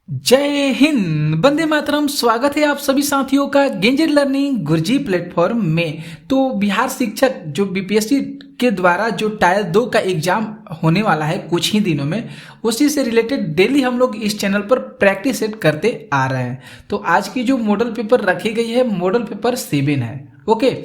जय हिंद, वंदे मातरम। स्वागत है आप सभी साथियों का गेंजेड लर्निंग गुरुजी प्लेटफॉर्म में। तो बिहार शिक्षक जो बीपीएससी के द्वारा जो टायर 2 का एग्जाम होने वाला है कुछ ही दिनों में, उसी से रिलेटेड डेली हम लोग इस चैनल पर प्रैक्टिस सेट करते आ रहे हैं। तो आज की जो मॉडल पेपर रखी गई है, मॉडल पेपर 7 है। ओके,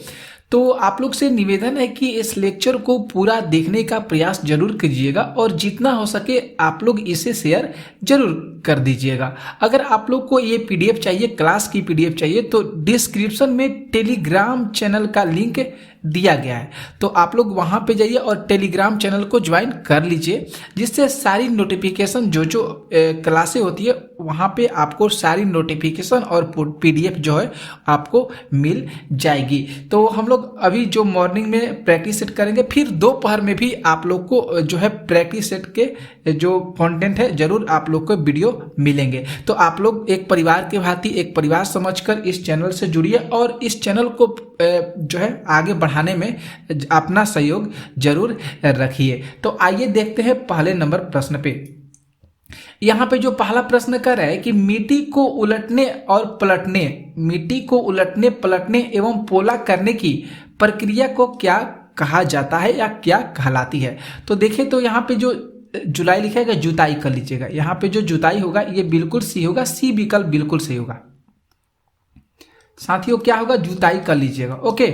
तो आप लोग से निवेदन है कि इस लेक्चर को पूरा देखने का प्रयास जरूर कीजिएगा और जितना हो सके आप लोग इसे शेयर जरूर कर दीजिएगा। अगर आप लोग को ये पीडीएफ चाहिए, क्लास की पीडीएफ चाहिए, तो डिस्क्रिप्शन में टेलीग्राम चैनल का लिंक दिया गया है, तो आप लोग वहां पे जाइए और टेलीग्राम चैनल को ज्वाइन कर लीजिए, जिससे सारी नोटिफिकेशन जो क्लासें होती है वहां पे आपको सारी नोटिफिकेशन और पीडीएफ जो है आपको मिल जाएगी। तो हम लोग अभी जो मॉर्निंग में प्रैक्टिस सेट करेंगे, फिर दोपहर में भी आप लोग को जो है प्रैक्टिस सेट के जो कंटेंट है जरूर आप लोग को वीडियो मिलेंगे। तो आप लोग एक परिवार के भांति, एक परिवार समझकर इस चैनल से जुड़िए और इस चैनल को जो है आगे बढ़ाने में अपना सहयोग जरूर रखिए। तो आइए देखते हैं पहले नंबर प्रश्न पे। यहाँ पे जो पहला प्रश्न कर रहा है कि मिट्टी को उलटने और पलटने, मिट्टी को उलटने पलटने एवं पोला करने की प्रक्रिया को क्या कहा जाता है या क्या कहलाती है। तो देखें तो यहाँ पे जो जुलाई लिखा है, जुताई कर लीजिएगा। यहाँ पे जो जुताई होगा ये बिल्कुल सी होगा, सी विकल्प बिल्कुल सही होगा साथियों। क्या होगा, जुताई कर लीजिएगा। ओके,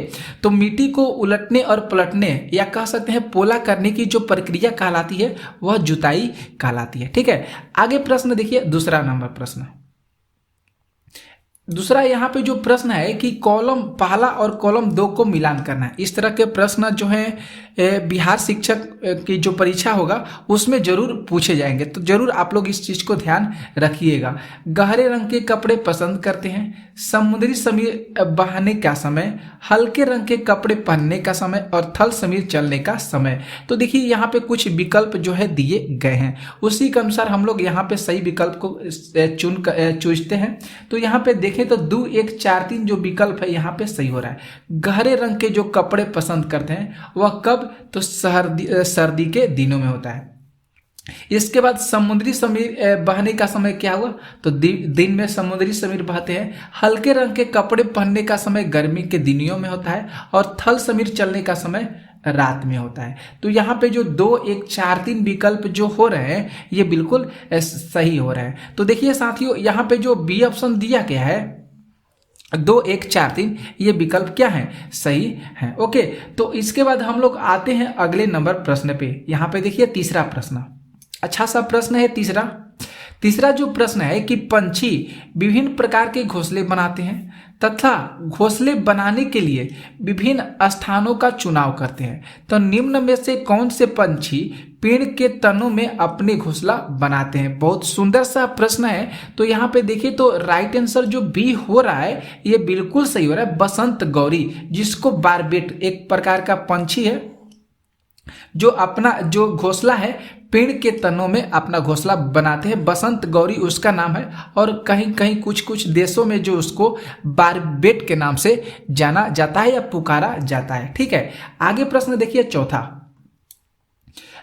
तो मिट्टी को उलटने और पलटने या कह सकते हैं पोला करने की जो प्रक्रिया कहलाती है वह जुताई कहलाती है। ठीक है, आगे प्रश्न देखिए, दूसरा नंबर प्रश्न। दूसरा यहाँ पे जो प्रश्न है कि कॉलम पहला और कॉलम 2 को मिलान करना है। इस तरह के प्रश्न जो है बिहार शिक्षक की जो परीक्षा होगा उसमें जरूर पूछे जाएंगे, तो जरूर आप लोग इस चीज को ध्यान रखिएगा। गहरे रंग के कपड़े पसंद करते हैं, समुद्री समीर बहने का समय, हल्के रंग के कपड़े पहनने का समय और थल समीर चलने का समय। तो देखिए यहाँ पे कुछ विकल्प जो है दिए गए हैं, उसी के अनुसार हम लोग यहाँ पे सही विकल्प को चूजते हैं। तो यहाँ पे देखें तो 2, 1, 4, 3 जो विकल्प है यहाँ पे सही हो रहा है। गहरे रंग के जो कपड़े पसंद करते हैं वह कब, तो सर्दी के दिनों में होता है। इसके बाद समुद्री समीर बहने का समय क्या हुआ, तो दिन में समुद्री समीर बहते हैं। हल्के रंग के कपड़े पहनने का समय गर्मी के दिनों में होता है और थल समीर चलने का समय रात में होता है। तो यहाँ पे जो 2, 1, 4, 3 विकल्प जो हो रहे हैं ये बिल्कुल सही हो रहे हैं। तो देखिए साथियों, यहाँ पे जो बी ऑप्शन दिया गया है 2, 1, 4, 3 ये विकल्प क्या है, सही है। ओके, तो इसके बाद हम लोग आते हैं अगले नंबर प्रश्न पे। यहाँ पे देखिए तीसरा प्रश्न, अच्छा सा प्रश्न है तीसरा जो प्रश्न है कि पंछी विभिन्न प्रकार के घोंसले बनाते हैं तथा घोंसले बनाने के लिए विभिन्न स्थानों का चुनाव करते हैं। तो निम्न में से कौन से पंछी पेड़ के तनों में अपने घोंसला बनाते हैं। बहुत सुंदर सा प्रश्न है। तो यहाँ पे देखिए तो राइट आंसर जो बी हो रहा है ये बिल्कुल सही हो रहा है, बसंत गौरी, जिसको बारबेट एक प्रकार का पंछी है जो अपना जो घोंसला है पेड़ के तनों में अपना घोंसला बनाते हैं। बसंत गौरी उसका नाम है और कहीं कहीं कुछ देशों में जो उसको बारबेट के नाम से जाना जाता है या पुकारा जाता है। ठीक है, आगे प्रश्न देखिए चौथा।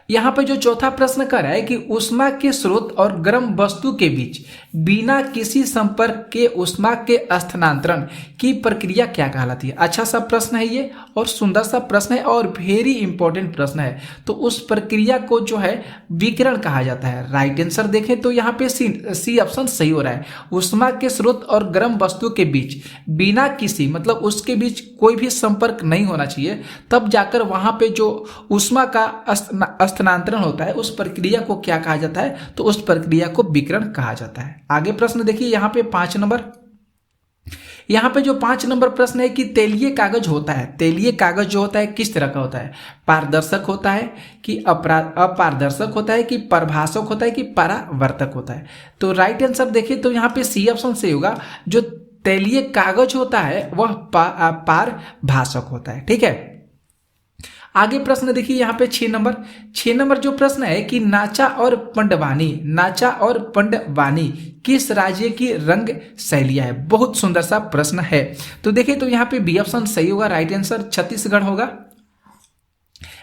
यहाँ पे जो चौथा प्रश्न कर रहा है कि ऊष्मा के स्रोत और गर्म वस्तु के बीच बिना किसी संपर्क के ऊष्मा के स्थानांतरण की प्रक्रिया क्या कहलाती है। अच्छा सा प्रश्न है ये और सुंदर सा प्रश्न है और वेरी इंपॉर्टेंट प्रश्न है। तो उस प्रक्रिया को जो है विकिरण कहा जाता है। राइट आंसर देखें तो यहाँ पे सी ऑप्शन सही हो रहा है। ऊष्मा के स्रोत और गर्म वस्तु के बीच बिना किसी, मतलब उसके बीच कोई भी संपर्क नहीं होना चाहिए, तब जाकर वहां पे जो ऊष्मा का स्थानांतरण होता है उस प्रक्रिया को क्या कहा जाता है, तो उस प्रक्रिया को विकिरण कहा जाता है। आगे प्रश्न देखिए यहाँ पे 5 नंबर। यहाँ पे जो 5 नंबर प्रश्न है कि तेलीय कागज होता है, तेलीय कागज जो होता है किस तरह का होता है, पारदर्शक होता है कि अपारदर्शक होता है कि प्रभाषक होता है कि परावर्तक होता है। तो राइट आंसर देखिए तो यहाँ पे सी ऑप्शन से होगा, जो तेलीय कागज होता है वह पारभाषक होता है। ठीक है, आगे प्रश्न देखिए यहाँ पे 6 नंबर जो प्रश्न है कि नाचा और पंडवानी किस राज्य की रंग शैलियां है। बहुत सुंदर सा प्रश्न है। तो देखिए तो यहाँ पे बी ऑप्शन सही होगा, राइट आंसर छत्तीसगढ़ होगा।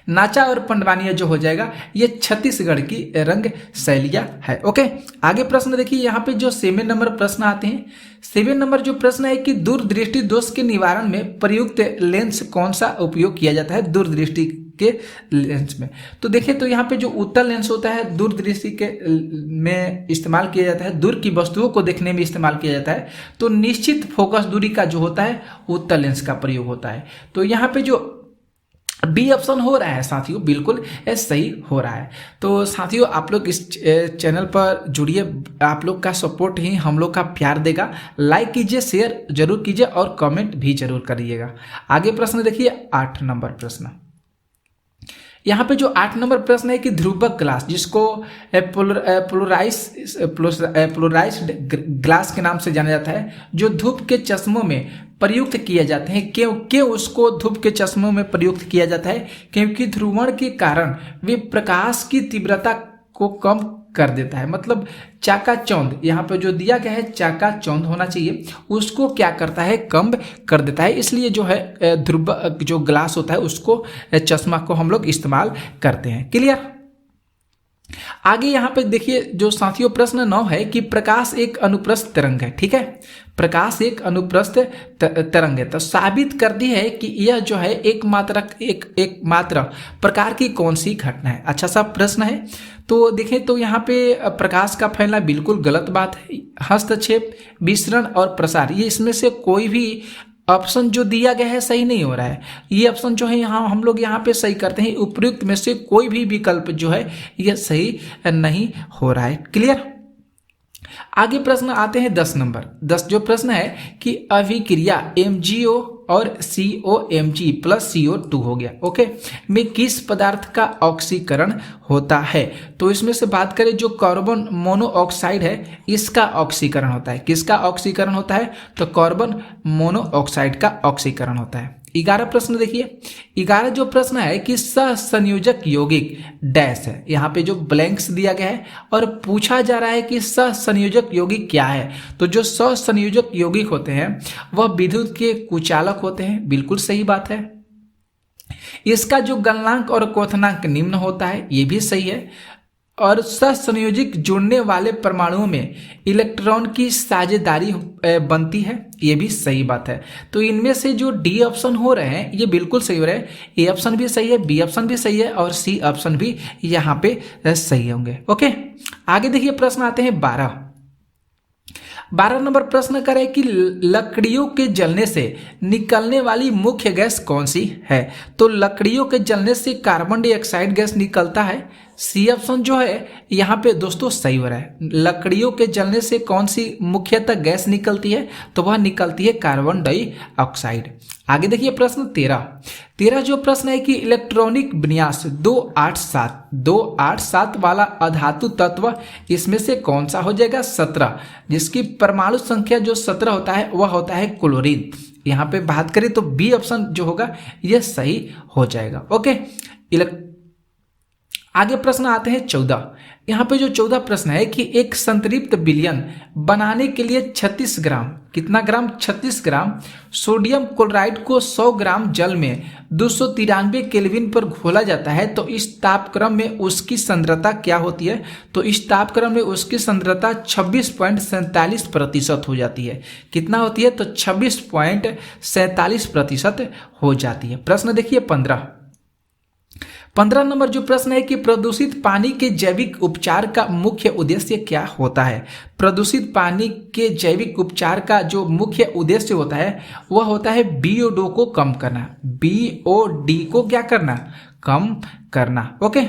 नाचा और पंडवानिया जो हो जाएगा ये छत्तीसगढ़ की रंग शैलियाँ है। ओके, आगे प्रश्न देखिए, यहाँ पे जो 7 नंबर प्रश्न आते हैं। 7 नंबर जो प्रश्न है कि दूरदृष्टि दोष के निवारण में प्रयुक्त लेंस कौन सा उपयोग किया जाता है दूरदृष्टि के लेंस में। तो देखिए, तो यहाँ पे जो उत्तल लेंस होता है दूरदृष्टि के में इस्तेमाल किया जाता है, दूर की वस्तुओं को देखने में इस्तेमाल किया जाता है। तो निश्चित फोकस दूरी का जो होता है उत्तल लेंस का प्रयोग होता है। तो यहाँ पे जो बी ऑप्शन हो रहा है साथियों, बिल्कुल सही हो रहा है। तो साथियों, आप लोग इस चैनल पर जुड़िए, आप लोग का सपोर्ट ही हम लोग का प्यार देगा। लाइक कीजिए, शेयर जरूर कीजिए और कमेंट भी जरूर करिएगा। आगे प्रश्न देखिए, 8 नंबर प्रश्न। यहाँ पे जो 8 नंबर प्रश्न है कि ध्रुवक ग्लास, जिसको पोलराइज्ड ग्लास के नाम से जाना जाता है, जो धूप के चश्मों में प्रयुक्त किए जाते हैं। क्यों उसको धूप के चश्मों में प्रयुक्त किया जाता है? क्योंकि ध्रुवण के कारण वे प्रकाश की तीव्रता को कम कर देता है। मतलब चाकाचौंध, यहाँ पे जो दिया गया है चाकाचौंध होना चाहिए, उसको क्या करता है? कम कर देता है। इसलिए जो है ध्रुव जो ग्लास होता है उसको, चश्मा को हम लोग इस्तेमाल करते हैं। क्लियर? आगे यहाँ पे देखिए जो साथियों प्रश्न 9 है कि प्रकाश एक अनुप्रस्थ तरंग है। ठीक है, प्रकाश एक अनुप्रस्थ तरंग है। तो साबित कर दी है कि यह जो है एकमात्र प्रकार की कौन सी घटना है। अच्छा सा प्रश्न है। तो देखें तो यहाँ पे प्रकाश का फैलना बिल्कुल गलत बात है। हस्तक्षेप, विसरण और प्रसार, ये इसमें से कोई भी ऑप्शन जो दिया गया है सही नहीं हो रहा है। ये ऑप्शन जो है यहाँ हम लोग यहाँ पे सही करते हैं। उपयुक्त में से कोई भी विकल्प जो है ये सही नहीं हो रहा है। क्लियर? आगे प्रश्न आते हैं 10 नंबर। 10 जो प्रश्न है कि अभिक्रिया MgO और COMg प्लस CO2 हो गया, ओके, में किस पदार्थ का ऑक्सीकरण होता है? तो इसमें से बात करें जो कार्बन मोनोऑक्साइड है, इसका ऑक्सीकरण होता है। किसका ऑक्सीकरण होता है? तो कार्बन मोनोऑक्साइड का ऑक्सीकरण होता है। 11 प्रश्न देखिए, 11 जो प्रश्न है कि सहसंयोजक यौगिक डैश है। यहाँ पे जो ब्लैंक्स दिया गया है और पूछा जा रहा है कि सहसंयोजक यौगिक क्या है। तो जो सहसंयोजक यौगिक होते हैं वह विद्युत के कुचालक होते हैं। बिल्कुल सही बात है। इसका जो गलनांक और क्वथनांक निम्न होता है, ये भी सही है। और सहसंयोजक जुड़ने वाले परमाणुओं में इलेक्ट्रॉन की साझेदारी बनती है, ये भी सही बात है। तो इनमें से जो डी ऑप्शन हो रहे हैं ये बिल्कुल सही हो रहे हैं। ए ऑप्शन भी सही है, बी ऑप्शन भी सही है और सी ऑप्शन भी यहाँ पे सही होंगे। ओके, आगे देखिए प्रश्न आते हैं 12 नंबर प्रश्न करें कि लकड़ियों के जलने से निकलने वाली मुख्य गैस कौन सी है? तो लकड़ियों के जलने से कार्बन डाइऑक्साइड गैस निकलता है। सी ऑप्शन जो है यहाँ पे दोस्तों सही हो रहा है। लकड़ियों के जलने से कौन सी मुख्यतः गैस निकलती है? तो वह निकलती है कार्बन डाइऑक्साइड। आगे देखिए प्रश्न 13 जो प्रश्न है कि इलेक्ट्रॉनिक विन्यास 287 वाला अधातु तत्व इसमें से कौन सा हो जाएगा? 17, जिसकी परमाणु संख्या जो 17 होता है वह होता है क्लोरीन। यहाँ पे बात करें तो बी ऑप्शन जो होगा यह सही हो जाएगा। ओके, आगे प्रश्न आते हैं 14। यहाँ पे जो 14 प्रश्न है कि एक संतृप्त विलयन बनाने के लिए 36 ग्राम, कितना ग्राम? 36 ग्राम सोडियम क्लोराइड को 100 ग्राम जल में 293 केल्विन पर घोला जाता है। तो इस तापक्रम में उसकी सांद्रता क्या होती है? तो इस तापक्रम में उसकी सांद्रता 26.47% हो जाती है। कितना होती है? तो 26.47% हो जाती है। प्रश्न देखिए 15 नंबर जो प्रश्न है कि प्रदूषित पानी के जैविक उपचार का मुख्य उद्देश्य क्या होता है? प्रदूषित पानी के जैविक उपचार का जो मुख्य उद्देश्य होता है वह होता है BO2 को कम करना। BOD को क्या करना? कम करना। ओके,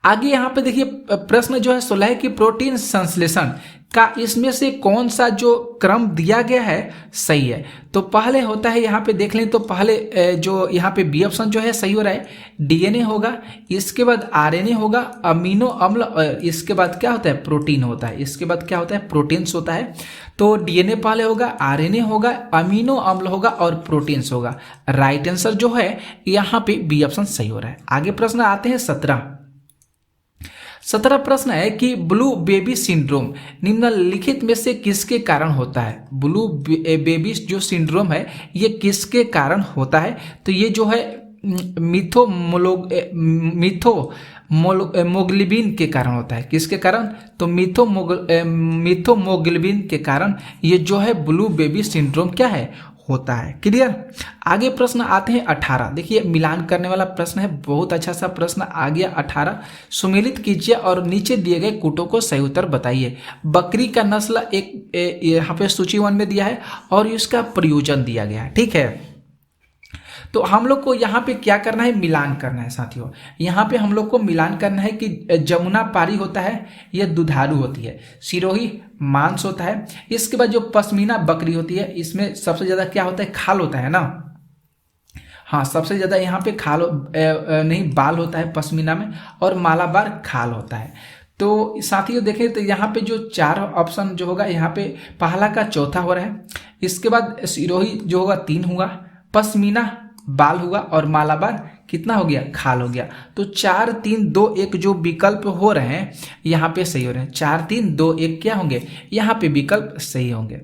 आगे यहाँ पे देखिए प्रश्न जो है 16 की प्रोटीन संश्लेषण का इसमें से कौन सा जो क्रम दिया गया है सही है? तो पहले होता है, यहाँ पे देख लें तो पहले जो यहाँ पे बी ऑप्शन जो है सही हो रहा है, DNA होगा, इसके बाद RNA होगा, अमीनो अम्ल, इसके बाद क्या होता है? प्रोटीन होता है। इसके बाद क्या होता है? प्रोटीन्स होता है। तो DNA पहले होगा, RNA होगा, अमीनो अम्ल होगा और प्रोटीन्स होगा। राइट आंसर जो है यहाँ पे बी ऑप्शन सही हो रहा है। आगे प्रश्न आते हैं 17 प्रश्न है कि ब्लू बेबी सिंड्रोम निम्नलिखित में से किसके कारण होता है? ब्लू बेबी जो सिंड्रोम है ये किसके कारण होता है? तो ये जो है मिथोमोग्लोबिन के कारण होता है। किसके कारण? तो मिथोमोग्लोबिन के कारण ये जो है ब्लू बेबी सिंड्रोम क्या है, होता है। क्लियर? आगे प्रश्न आते हैं 18। देखिए मिलान करने वाला प्रश्न है, बहुत अच्छा सा प्रश्न आ गया 18। सुमेलित कीजिए और नीचे दिए गए कूटों को सही उत्तर बताइए। बकरी का नस्ल एक यहाँ पे सूची 1 में दिया है और इसका प्रयोजन दिया गया है। ठीक है, तो हम लोग को यहाँ पे क्या करना है, मिलान करना है साथियों। यहाँ पे हम लोग को मिलान करना है कि जमुना पारी होता है, यह दुधारू होती है। सिरोही मांस होता है। इसके बाद जो पश्मीना बकरी होती है, इसमें सबसे ज़्यादा क्या होता है, खाल होता है ना। हाँ, सबसे ज़्यादा यहाँ पे खाल नहीं बाल होता है पश्मीना में, और मालाबार खाल होता है। तो साथियों देखें तो यहाँ पे जो 4 ऑप्शन जो होगा, यहाँ पे पहला का चौथा हो रहा है। इसके बाद सिरोही जो होगा 3 हुआ, पश्मीना बाल हुआ, और मालाबार कितना हो गया, खाल हो गया। तो 4 3 2 1 जो विकल्प हो रहे हैं यहाँ पे सही हो रहे हैं। 4 3 2 1 क्या होंगे, यहाँ पे विकल्प सही होंगे।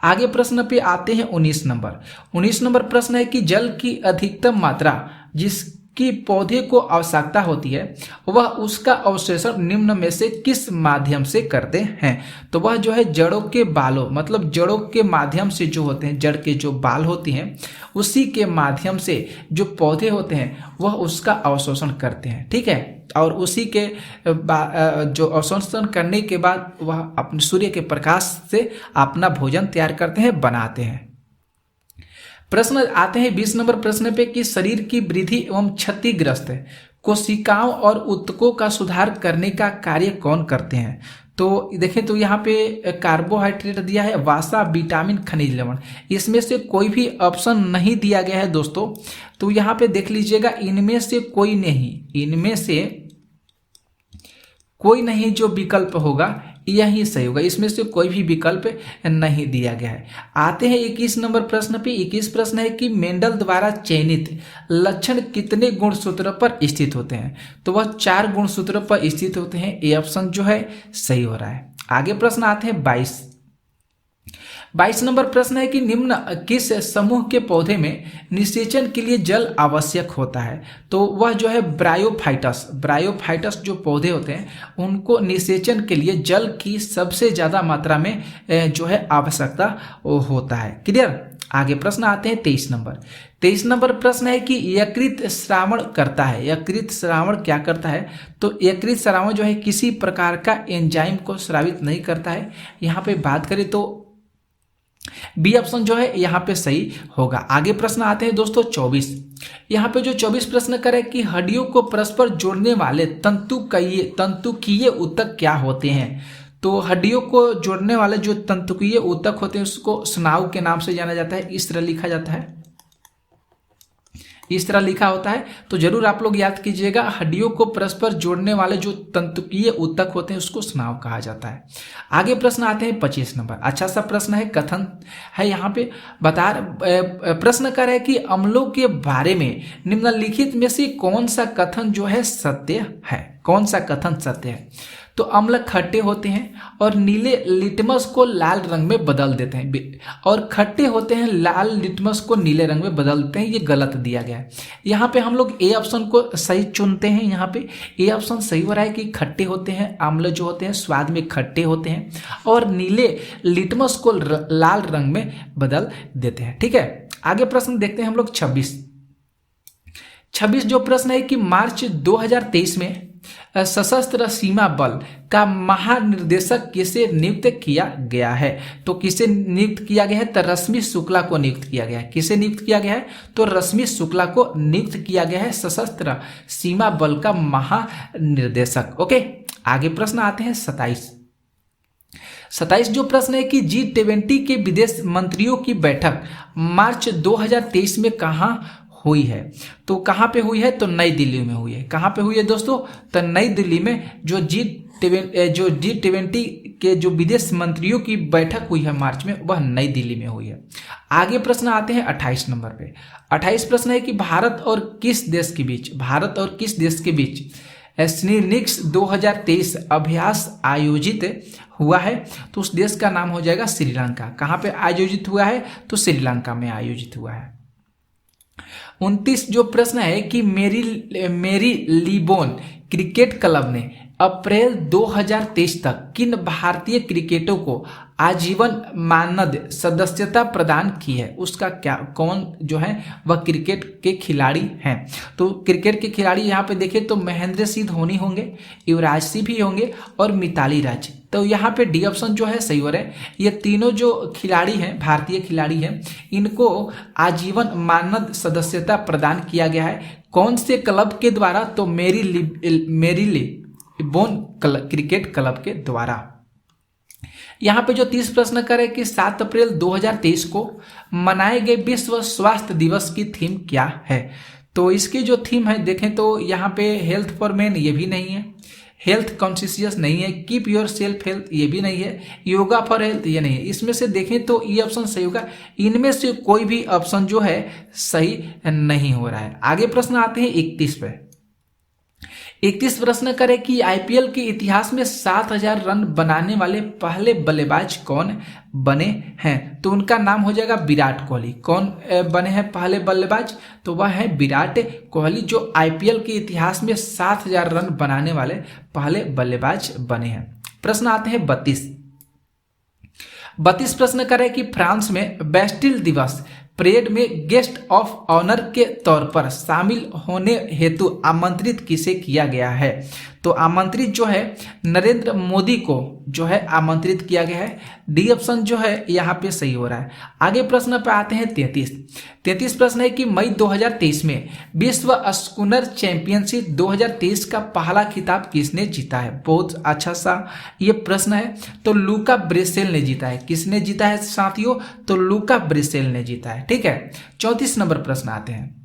आगे प्रश्न पे आते हैं 19 नंबर। 19 नंबर प्रश्न है कि जल की अधिकतम मात्रा जिसकी पौधे को आवश्यकता होती है, वह उसका अवशोषण निम्न में से किस माध्यम से करते हैं। तो वह जो है जड़ों के बालों, मतलब जड़ों के माध्यम से जो होते हैं, जड़ के जो बाल होती हैं उसी के माध्यम से जो पौधे होते हैं वह उसका अवशोषण करते हैं। ठीक है, और उसी के जो अवशोषण करने के बाद वह अपने सूर्य के प्रकाश से अपना भोजन तैयार करते हैं, बनाते हैं। प्रश्न आते हैं 20 नंबर प्रश्न पे कि शरीर की वृद्धि एवं क्षतिग्रस्त कोशिकाओं और ऊतकों का सुधार करने का कार्य कौन करते हैं। तो देखें तो यहाँ पे कार्बोहाइड्रेट दिया है, वसा, विटामिन, खनिज लवण, इसमें से कोई भी ऑप्शन नहीं दिया गया है दोस्तों। तो यहाँ पे देख लीजिएगा, इनमें से कोई नहीं जो विकल्प होगा यही सही होगा। इसमें से कोई भी विकल्प नहीं दिया गया है। आते हैं 21 नंबर प्रश्न पे। 21 प्रश्न है कि मेंडल द्वारा चयनित लक्षण कितने गुणसूत्रों पर स्थित होते हैं। तो वह 4 गुणसूत्रों पर स्थित होते हैं। ये ऑप्शन जो है सही हो रहा है। आगे प्रश्न आते हैं 22 नंबर प्रश्न है कि निम्न किस समूह के पौधे में निषेचन के लिए जल आवश्यक होता है। तो वह जो है ब्रायोफाइटस जो पौधे होते हैं उनको निषेचन के लिए जल की सबसे ज़्यादा मात्रा में जो है आवश्यकता होता है। क्लियर? आगे प्रश्न आते हैं 23 नंबर। 23 नंबर प्रश्न है कि यकृत श्रावण करता है। यकृत श्रावण क्या करता है। तो यकृत श्रावण जो है किसी प्रकार का एंजाइम को स्रावित नहीं करता है। यहाँ पे बात करें तो बी ऑप्शन जो है यहाँ पे सही होगा। आगे प्रश्न आते हैं दोस्तों 24। यहाँ पे जो 24 प्रश्न करे कि हड्डियों को परस्पर जोड़ने वाले तंतुकीय ऊतक क्या होते हैं। तो हड्डियों को जोड़ने वाले जो तंतुकीय ऊतक होते हैं उसको स्नायु के नाम से जाना जाता है। इस तरह लिखा जाता है, इस तरह लिखा होता है। तो जरूर आप लोग याद कीजिएगा, हड्डियों को परस्पर जोड़ने वाले जो तंतुकीय ऊतक होते हैं उसको स्नायु कहा जाता है। आगे प्रश्न आते हैं 25 नंबर। अच्छा सा प्रश्न है, कथन है यहाँ पे प्रश्न कर है कि अम्लों के बारे में निम्नलिखित में से कौन सा कथन जो है सत्य है। कौन सा कथन सत्य है। तो अम्ल खट्टे होते हैं और नीले लिटमस को लाल रंग में बदल देते हैं, और खट्टे होते हैं लाल लिटमस को नीले रंग में बदल देते हैं। ये गलत दिया गया है। यहाँ पे हम लोग ए ऑप्शन को सही चुनते हैं। यहाँ पे ए ऑप्शन सही हो रहा है कि खट्टे होते हैं, अम्ल जो होते हैं स्वाद में खट्टे होते हैं, और नीले लिटमस को लाल रंग में बदल देते हैं। ठीक है, आगे प्रश्न देखते हैं हम लोग 26 जो प्रश्न है कि मार्च 2023 में सशस्त्र सीमा बल का महानिर्देशक किसे नियुक्त किया गया है। तो किसे नियुक्त किया गया है। तो रश्मि शुक्ला को नियुक्त किया गया है। किसे नियुक्त किया गया है। तो रश्मि शुक्ला को नियुक्त किया गया है सशस्त्र सीमा बल का महानिर्देशक। ओके, आगे प्रश्न आते हैं 27 जो प्रश्न है कि G20 के विदेश मंत्रियों की बैठक मार्च 2023 में कहाँ हुई है। तो कहाँ पे हुई है। तो नई दिल्ली में हुई है। कहाँ पे हुई है दोस्तों। तो नई दिल्ली में जो G20 के जो विदेश मंत्रियों की बैठक हुई है मार्च में, वह नई दिल्ली में हुई है। आगे प्रश्न आते हैं 28 नंबर पे। 28 प्रश्न है कि भारत और किस देश के बीच स्नीनिक्स 2023 अभ्यास आयोजित हुआ है। तो उस देश का नाम हो जाएगा श्रीलंका। कहाँ पे आयोजित हुआ है। तो श्रीलंका में आयोजित हुआ है। 29 जो प्रश्न है कि मेरी लीबोन क्रिकेट क्लब ने अप्रैल 2023 तक किन भारतीय क्रिकेटरों को आजीवन मानद सदस्यता प्रदान की है, उसका क्या कौन जो है वह क्रिकेट के खिलाड़ी हैं। तो क्रिकेट के खिलाड़ी यहाँ पे देखें तो महेंद्र सिंह धोनी होंगे, युवराज सिंह भी होंगे और मिताली राज। तो यहाँ पे डी ऑप्शन जो है सही हो रहा है। ये तीनों जो खिलाड़ी हैं, भारतीय खिलाड़ी हैं, इनको आजीवन मानद सदस्यता प्रदान किया गया है। कौन से क्लब के द्वारा? तो मेरी लीबोन क्रिकेट क्लब के द्वारा। यहाँ पे जो 30 प्रश्न करे कि 7 अप्रैल 2023 को मनाए गए विश्व स्वास्थ्य दिवस की थीम क्या है। तो इसकी जो थीम है देखें तो यहाँ पे हेल्थ फॉर मैन ये भी नहीं है, हेल्थ कॉन्शियस नहीं है, कीप योर सेल्फ हेल्थ ये भी नहीं है, योगा फॉर हेल्थ ये नहीं है। इसमें से देखें तो ये ऑप्शन सही होगा। इनमें से कोई भी ऑप्शन जो है सही नहीं हो रहा है। आगे प्रश्न आते हैं 31 पे। 31 प्रश्न करें कि आईपीएल के इतिहास में 7000 रन बनाने वाले पहले बल्लेबाज कौन बने हैं। तो उनका नाम हो जाएगा विराट कोहली। कौन बने हैं पहले बल्लेबाज? तो वह है विराट कोहली, जो आईपीएल के इतिहास में 7000 रन बनाने वाले पहले बल्लेबाज बने हैं। प्रश्न आते हैं 32 प्रश्न करें कि फ्रांस में बेस्टिल दिवस परेड में गेस्ट ऑफ ऑनर के तौर पर शामिल होने हेतु आमंत्रित किसे किया गया है। तो आमंत्रित जो है नरेंद्र मोदी को जो है आमंत्रित किया गया है। डी ऑप्शन जो है यहाँ पे सही हो रहा है। आगे प्रश्न पे आते हैं 33 प्रश्न है कि मई 2023 में विश्व स्कूनर चैंपियनशिप 2023 का पहला खिताब किसने जीता है। बहुत अच्छा सा ये प्रश्न है। तो लूका ब्रेसेल ने जीता है। किसने जीता है साथियों? तो लूका ब्रेसेल ने जीता है। ठीक है। 34 नंबर प्रश्न आते हैं।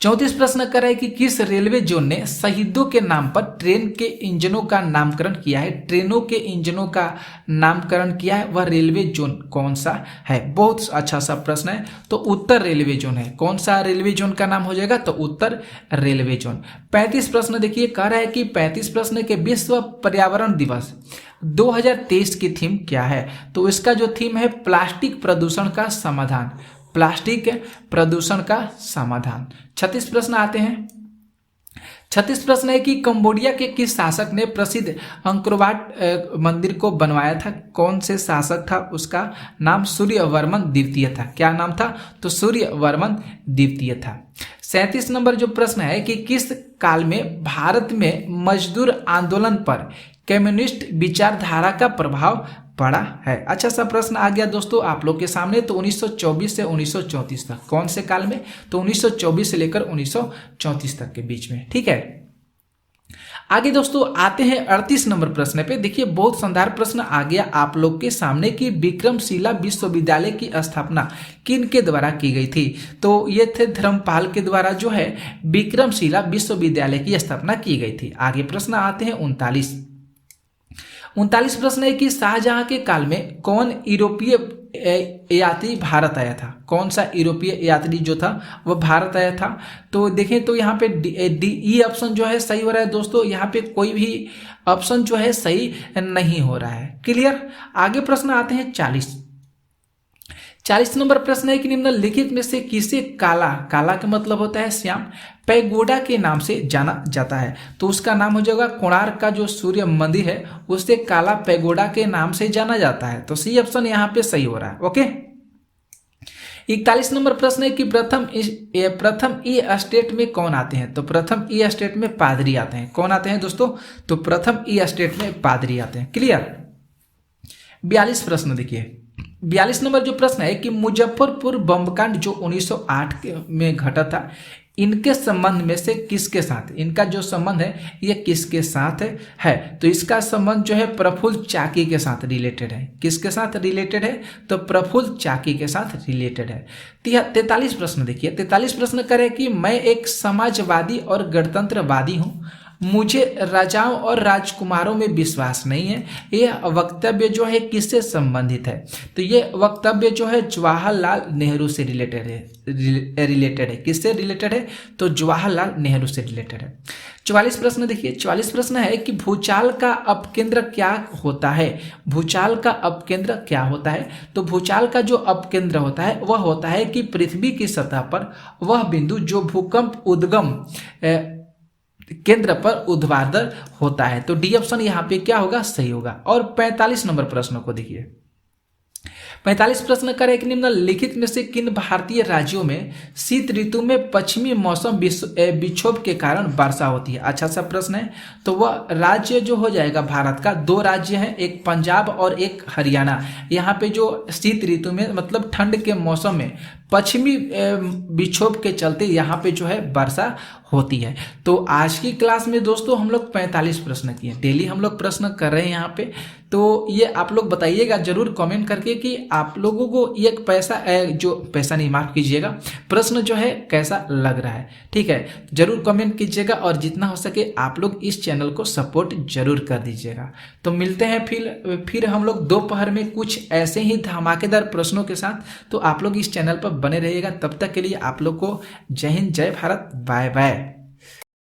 34 प्रश्न कर रहा है कि किस रेलवे जोन ने शहीदों के नाम पर ट्रेन के इंजनों का नामकरण किया है। ट्रेनों के इंजनों का नामकरण किया है, वह रेलवे जोन कौन सा है। बहुत अच्छा सा प्रश्न है। तो उत्तर रेलवे जोन है। कौन सा रेलवे जोन का नाम हो जाएगा? तो उत्तर रेलवे जोन। 35 प्रश्न देखिए कह रहा है कि 35 प्रश्न के विश्व पर्यावरण दिवस 2023 की थीम क्या है। तो इसका जो थीम है प्लास्टिक प्रदूषण का समाधान। प्लास्टिक प्रदूषण का समाधान। 36 प्रश्न आते हैं। 36 प्रश्न है कि कंबोडिया के किस शासक ने प्रसिद्ध अंकोरवाट मंदिर को बनवाया था। कौन से शासक था? उसका नाम सूर्यवर्मन द्वितीय था। क्या नाम था? तो सूर्यवर्मन द्वितीय था। 37 नंबर जो प्रश्न है कि किस काल में भारत में मजदूर आंदोलन पर कम्युनिस्ट विचारधारा का प्रभाव पड़ा है। अच्छा सा प्रश्न आ गया दोस्तों आप लोग के सामने। तो 1924 से 1934 तक। कौन से काल में? तो 1924 से लेकर 1934 तक के बीच में। ठीक है। आगे दोस्तों आते हैं 38 नंबर प्रश्न पे। देखिए बहुत शानदार प्रश्न आ गया आप लोग के सामने कि विक्रमशिला विश्वविद्यालय की स्थापना किन के द्वारा की गई थी। तो ये थे धर्मपाल के द्वारा जो है विक्रमशिला विश्वविद्यालय की स्थापना की गई थी। आगे प्रश्न आते हैं 39 प्रश्न है कि शाहजहां के काल में कौन यूरोपीय यात्री भारत आया था। कौन सा यूरोपीय यात्री जो था वह भारत आया था। तो देखें तो यहाँ पे डी ऑप्शन जो है सही हो रहा है दोस्तों। यहाँ पे कोई भी ऑप्शन जो है सही नहीं हो रहा है। क्लियर। आगे प्रश्न आते हैं 40 नंबर प्रश्न है कि निम्नलिखित में से किसे काला का मतलब होता है श्याम पैगोडा के नाम से जाना जाता है। तो उसका नाम हो जाएगा कोणार्क का जो सूर्य मंदिर है उसे काला पैगोडा के नाम से जाना जाता है। तो सी ऑप्शन यहाँ पे सही हो रहा है। ओके। 41 नंबर प्रश्न है कि प्रथम ई स्टेट में कौन आते हैं। तो प्रथम ई स्टेट में पादरी आते हैं। कौन आते हैं दोस्तों? तो प्रथम ई स्टेट में पादरी आते हैं। क्लियर। 42 प्रश्न देखिए। 42 नंबर जो प्रश्न है कि मुजफ्फरपुर बमकांड जो 1908 में घटा था इनके संबंध में से किसके साथ, इनका जो संबंध है ये किसके साथ है। तो इसका संबंध जो है प्रफुल्ल चाकी के साथ रिलेटेड है। किसके साथ रिलेटेड है? तो प्रफुल्ल चाकी के साथ रिलेटेड है। 43 प्रश्न देखिए। 43 प्रश्न करें कि मैं एक समाजवादी और गणतंत्रवादी हूँ मुझे राजाओं और राजकुमारों में विश्वास नहीं है। यह वक्तव्य जो है किससे संबंधित है? तो ये वक्तव्य जो है जवाहरलाल नेहरू से रिलेटेड है। किससे रिलेटेड है? तो जवाहरलाल नेहरू से रिलेटेड है। 44 प्रश्न देखिए, 44 प्रश्न है कि भूचाल का अपकेंद्र क्या होता है? भूचाल का अपकेंद्र क्या होता है? तो भूचाल का जो अपकेंद्र होता है वह होता है कि पृथ्वी की सतह पर वह बिंदु जो भूकंप उद्गम केंद्र पर ऊर्ध्वाधर होता है। तो डी ऑप्शन यहाँ पे क्या होगा? सही होगा। और 45 नंबर प्रश्न को देखिए, 45 प्रश्न करें कि निम्नलिखित में से किन भारतीय राज्यों में शीत ऋतु में पश्चिमी मौसम विक्षोभ के कारण वर्षा होती है? अच्छा सा प्रश्न है। तो वह राज्य जो हो जाएगा भारत का, दो राज्य हैं, एक पंजाब और एक हरियाणा। यहाँ पे जो शीत ऋतु में मतलब ठंड के मौसम में पश्चिमी विक्षोभ के चलते यहाँ पे जो है वर्षा होती है। तो आज की क्लास में दोस्तों हम लोग 45 प्रश्न किए, डेली हम लोग प्रश्न कर रहे हैं यहाँ पे। तो ये आप लोग बताइएगा जरूर कमेंट करके कि आप लोगों को ये पैसा नहीं, माफ कीजिएगा, प्रश्न जो है कैसा लग रहा है। ठीक है, जरूर कमेंट कीजिएगा और जितना हो सके आप लोग इस चैनल को सपोर्ट जरूर कर दीजिएगा। तो मिलते हैं फिर हम लोग दोपहर में कुछ ऐसे ही धमाकेदार प्रश्नों के साथ। तो आप लोग इस चैनल पर बने रहिएगा। तब तक के लिए आप लोग को जय हिंद, जय भारत, बाय बाय।